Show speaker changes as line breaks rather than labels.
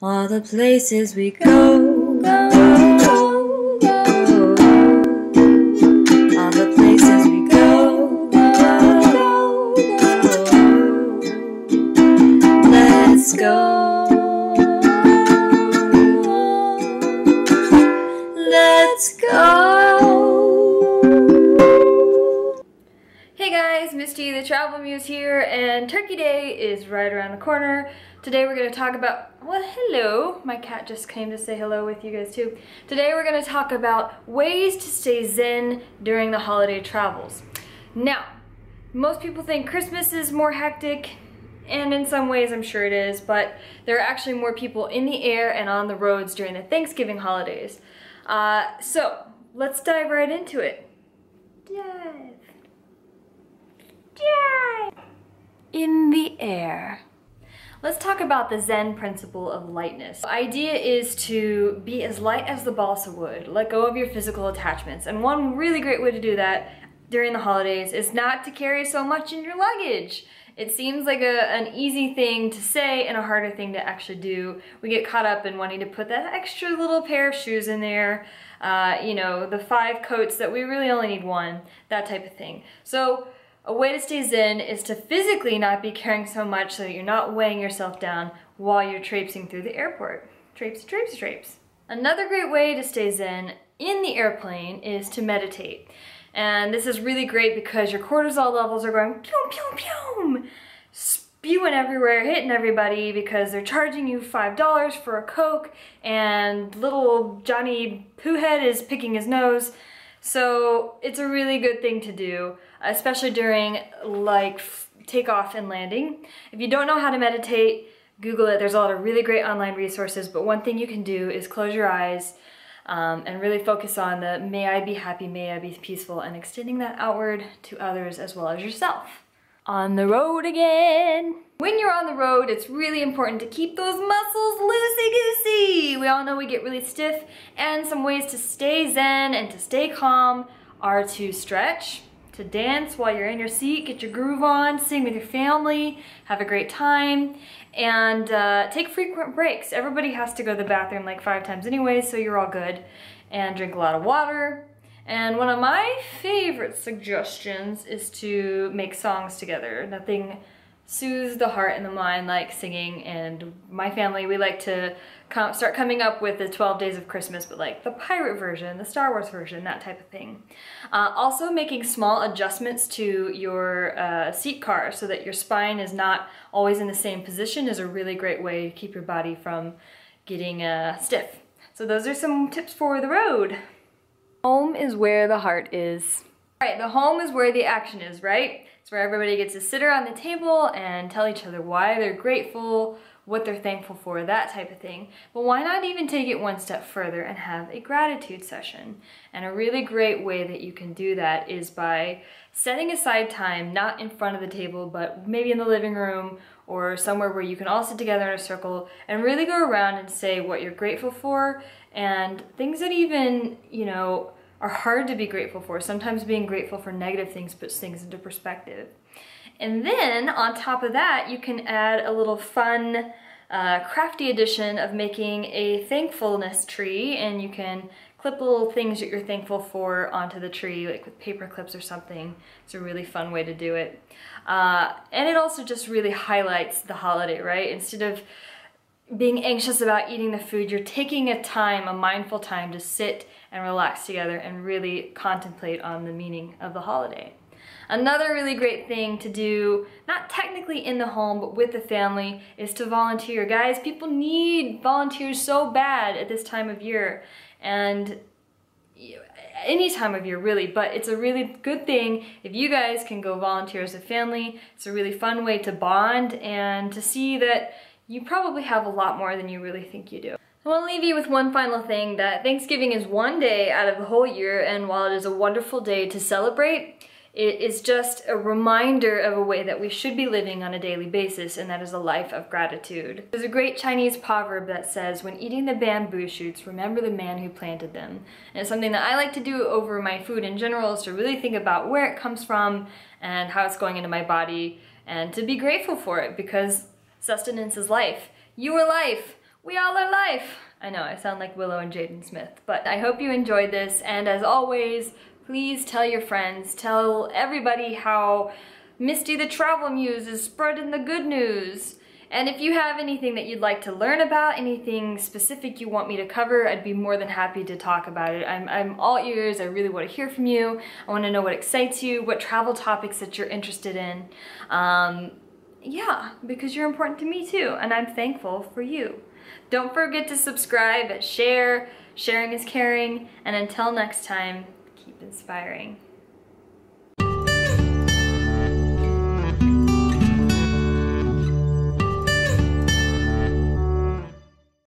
all the places we go, go, go, go. All the places we go, go, go, go. Let's go. Let's go.
Hey guys, Misty the Travel Muse here, and Turkey Day is right around the corner. Today we're going to talk about, well, hello, my cat just came to say hello with you guys too. Today we're going to talk about ways to stay zen during the holiday travels. Now, most people think Christmas is more hectic, and in some ways I'm sure it is, but there are actually more people in the air and on the roads during the Thanksgiving holidays. So, let's dive right into it. Dive. In the air. Let's talk about the Zen principle of lightness. The idea is to be as light as the balsa wood, let go of your physical attachments. And one really great way to do that during the holidays is not to carry so much in your luggage. It seems like an easy thing to say and a harder thing to actually do. We get caught up in wanting to put that extra little pair of shoes in there, you know, the 5 coats that we really only need 1, that type of thing. So, a way to stay zen is to physically not be carrying so much so that you're not weighing yourself down while you're traipsing through the airport. Traipse, traipse, traipse. Another great way to stay zen in the airplane is to meditate. And this is really great because your cortisol levels are going pew, pew, pew, spewing everywhere, hitting everybody because they're charging you $5 for a Coke and little Johnny Poohhead is picking his nose. So it's a really good thing to do, especially during like takeoff and landing. If you don't know how to meditate, Google it. There's a lot of really great online resources, but one thing you can do is close your eyes and really focus on the may I be happy, may I be peaceful, and extending that outward to others as well as yourself. On the road again. When you're on the road, it's really important to keep those muscles loosey-goosey. We all know we get really stiff, and some ways to stay zen and to stay calm are to stretch, to dance while you're in your seat, get your groove on, sing with your family, have a great time, and take frequent breaks. Everybody has to go to the bathroom like 5 times anyway, so you're all good. And drink a lot of water. And one of my favorite suggestions is to make songs together. Nothing soothes the heart and the mind like singing, and my family, we like to start coming up with the 12 Days of Christmas, but like the pirate version, the Star Wars version, that type of thing. Also making small adjustments to your seat car so that your spine is not always in the same position is a really great way to keep your body from getting stiff. So those are some tips for the road. Home is where the heart is. All right, the home is where the action is, right? It's where everybody gets to sit around the table and tell each other why they're grateful, what they're thankful for, that type of thing. But why not even take it one step further and have a gratitude session? And a really great way that you can do that is by setting aside time, not in front of the table, but maybe in the living room or somewhere where you can all sit together in a circle and really go around and say what you're grateful for and things that even, you know, are hard to be grateful for. Sometimes being grateful for negative things puts things into perspective. And then on top of that, you can add a little fun, crafty addition of making a thankfulness tree, and you can clip little things that you're thankful for onto the tree, like with paper clips or something. It's a really fun way to do it. And it also just really highlights the holiday, right? Instead of being anxious about eating the food, you're taking a time, a mindful time to sit and relax together and really contemplate on the meaning of the holiday. Another really great thing to do, not technically in the home, but with the family, is to volunteer. Guys, people need volunteers so bad at this time of year, and any time of year really, but it's a really good thing if you guys can go volunteer as a family. It's a really fun way to bond and to see that you probably have a lot more than you really think you do. I want to leave you with one final thing, that Thanksgiving is one day out of the whole year, and while it is a wonderful day to celebrate, it is just a reminder of a way that we should be living on a daily basis, and that is a life of gratitude. There's a great Chinese proverb that says, when eating the bamboo shoots, remember the man who planted them. And it's something that I like to do over my food in general, is to really think about where it comes from and how it's going into my body, and to be grateful for it, because sustenance is life. You are life. we all are life. I know, I sound like Willow and Jaden Smith, but I hope you enjoyed this, and as always, please tell your friends, tell everybody how Misty the Travel Muse is spreading the good news. And if you have anything that you'd like to learn about, anything specific you want me to cover, I'd be more than happy to talk about it. I'm all ears. I really want to hear from you. I want to know what excites you, what travel topics that you're interested in. Yeah, because you're important to me too, and I'm thankful for you. Don't forget to subscribe, share. Sharing is caring, and until next time, keep inspiring.